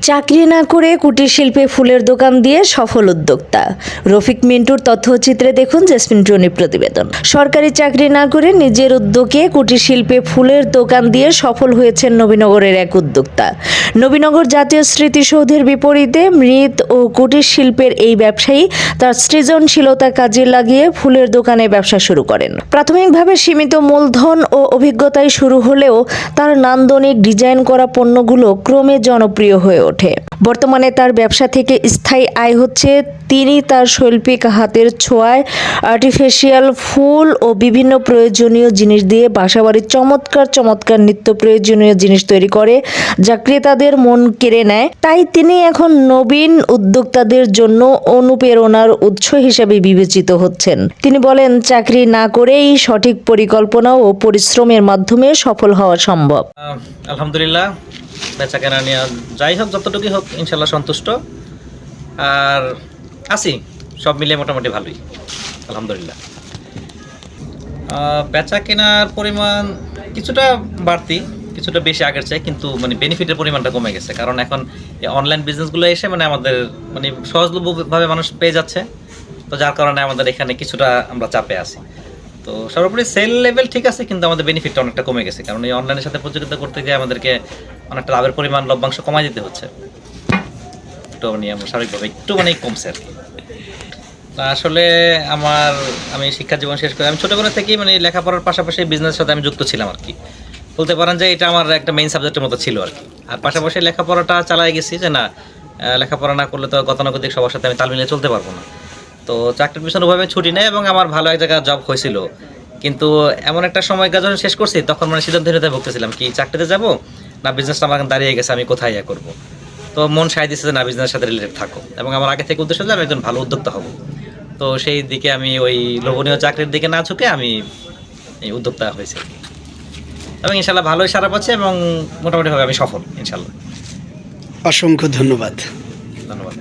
চাকরি না করে কুটির শিল্পে ফুলের দোকান দিয়ে সফল উদ্যোক্তা রফিক মিন্টুর তথ্যচিত্রে দেখুন জেসমিন টনির প্রতিবেদন। সরকারি চাকরি না করে নিজের উদ্যোগে কুটির শিল্পে ফুলের দোকান দিয়ে সফল হয়েছেন নবীনগরের এক উদ্যোক্তা। নবীনগর জাতীয় স্মৃতিসৌধের বিপরীতে মৃৎ ও কুটির শিল্পের এই ব্যবসায়ী তার সৃজনশীলতা কাজে লাগিয়ে ফুলের দোকানে ব্যবসা শুরু করেন। প্রাথমিকভাবে সীমিত মূলধন ও অভিজ্ঞতায় শুরু হলেও তার নান্দনিক ডিজাইন করা পণ্যগুলো ক্রমে জনপ্রিয় হয়ে ওঠে। বর্তমানে তার ব্যবসা থেকে স্থায়ী আয় হচ্ছে। তিনি তার শৈল্পিক হাতের ছোঁয়ায় আর্টিফিশিয়াল ফুল ও বিভিন্ন প্রয়োজনীয় জিনিস দিয়ে বাসাবাড়ির চমৎকার নিত্য প্রয়োজনীয় জিনিস তৈরি করে, যা ক্রেতাদের মন কেড়ে নেয়। তাই তিনি এখন নবীন উদ্যোক্তাদের জন্য অনুপ্রেরণার উৎস হিসেবে বিবেচিত হচ্ছেন। তিনি বলেন, চাকরি না করেই সঠিক পরিকল্পনা ও পরিশ্রমের মাধ্যমে সফল হওয়া সম্ভব। আলহামদুলিল্লাহ, বেচা কেনা নিয়ে যাই হোক, যতটুকুই হোক ইনশাল্লাহ সন্তুষ্ট। আর আছি সব মিলিয়ে মোটামুটি ভালোই, আলহামদুলিল্লাহ। বেচা কেনার পরিমাণ কিছুটা বাড়তি, কিছুটা বেশি আগের চাই, কিন্তু মানে বেনিফিটের পরিমাণটা কমে গেছে। কারণ এখন অনলাইন বিজনেসগুলো এসে আমাদের সহজলভ্যভাবে মানুষ পেয়ে যাচ্ছে, তো যার কারণে আমাদের এখানে কিছুটা আমরা চাপে আছি। তো সর্বোপরি সেল লেভেল ঠিক আছে, কিন্তু আমাদের বেনিফিটটা অনেকটা কমে গেছে। কারণ এই অনলাইনের সাথে প্রতিযোগিতা করতে গিয়ে আমাদেরকে অনেকটা লাভের পরিমাণ লভ্যাংশ কমাই দিতে হচ্ছে। একটু স্বাভাবিকভাবে একটু কমছে আর কি। আসলে আমি শিক্ষা জীবন শেষ করে আমি ছোটোবেলা থেকেই লেখাপড়ার পাশাপাশি বিজনেসের সাথে আমি যুক্ত ছিলাম আর কি। বলতে পারেন যে এটা আমার একটা মেইন সাবজেক্টের মতো ছিল আর কি। আর পাশাপাশি লেখাপড়াটা চালাই গেছি, যে না লেখাপড়া না করলে তো গতানুগতিক সবার সাথে আমি তাল মিলিয়ে চলতে পারবো না। তো চাকরির পিছনে ওভাবে ছুটি নেই এবং আমার ভালো এক জায়গায় জব হয়েছিল। কিন্তু এমন একটা সময় যখন শেষ করছি, তখন সিদ্ধান্তহীনতায় ভুগতেছিলাম কি চাকরিতে যাব না বিজনেসটা আমার দাঁড়িয়ে গেছে, আমি কোথায় করব। তো মন সায় দিচ্ছে যে না, বিজনেসের সাথে রিলেটেড থাকো, এবং আমার আগে থেকে উদ্দেশ্য যে আমি একজন ভালো উদ্যোক্তা হব। তো সেই দিকে আমি ওই লোভনীয় চাকরির দিকে না ঝুঁকে আমি এই উদ্যোক্তা হয়েছি এবং ইনশাল্লাহ ভালোই সারা পাচ্ছি এবং মোটামুটিভাবে আমি সফল ইনশাল্লাহ। অসংখ্য ধন্যবাদ। ধন্যবাদ।